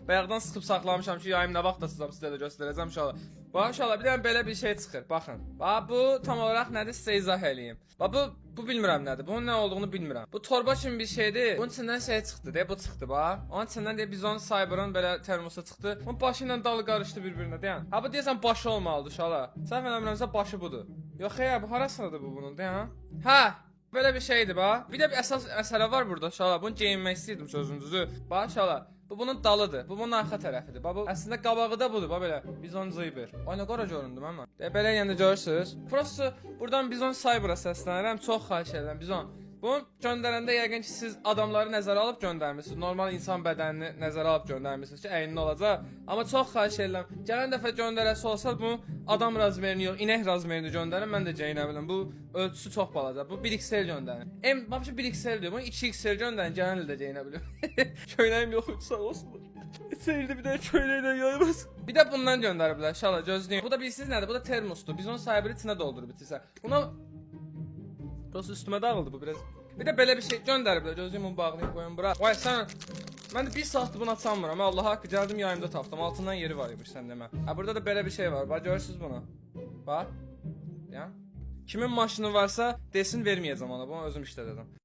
Bayaqdan sıxıb saxlamışam ki, yayım nə vaxt da sizə də göstərəcəm inşallah. Bax inşallah bir dənə belə bir şey çıxır. Baxın. Bax bu tam olaraq nədir sizə izah eləyim. Bax bu bilmirəm nədir. Bunun nə olduğunu bilmirəm. Bu torba kimi bir şeydir. Bunun içindən şey çıxdı deyə bu çıxdı bax. Onun içindən deyə Bizon Cyber'ın belə termosu çıxdı. Bunun başı ilə dalı qarışdı bir-birinə deyən. Ha bu deyəsən başı olmalıdır inşallah. Səhv eləmirəmsə başı budur. Yox ya bu harasındadır bu bunun deyən? Ha böyle bir şeydi bax. Bir də bir əsas məsələ var burada inşallah. Bunu geyinmək istəyirdim sözünüzü. Bax inşallah. Bu bunun dalıdır. Bu bunun arxa tərəfidir. Bax bu əslində qabağı da budur. Bax belə. Bizon Cyber. Ay nə qara göründüm amma. Belə yəni görürsüz. Prosta buradan Bizon Cyber'a səslənirəm. Çox xahiş edirəm Bizon. Bunu göndərəndə yəqin ki siz adamları nəzərə alıb göndərmisiniz. Normal insan bədənini nəzərə alıb göndərmisiniz ki, əyninə olacaq. Amma çox xahiş edirəm. Gələn dəfə göndərəsi olsa bu adam razmerini yox, inək razmerini göndərin. Mən də geyinə biləm. Bu ölçüsü çox balaca. Bu 1XL göndərin. Baxın 1XL diyor. Bunu 2XL göndərin. Gələn ildə geyinə biləm. Köynəyim yox, sağ olsun. İçeride bir de köylüyle yaymaz. Bir de bundan gönderiblər. İnşallah gözləyin. Bu da bilirsiniz nədir? Bu da termosdur. Biz onu Cyber'ı içinə doldurub bitirsə. Buna burası üstüme dağıldı bu biraz. Bir de böyle bir şey gönderiblər. Gözlüyüm bunu bağlayayım koyun bura. Vay sen. Ben de bir saatdir bunu açamıram. Allah haqqı gəldim yayımda tapdım. Altından yeri var imiş sən demə. Ha burada da böyle bir şey var. Bax görürsüz bunu. Bax. Ya. Kimin maşını varsa desin verməyəcəm ona. Bunu özüm işlədim.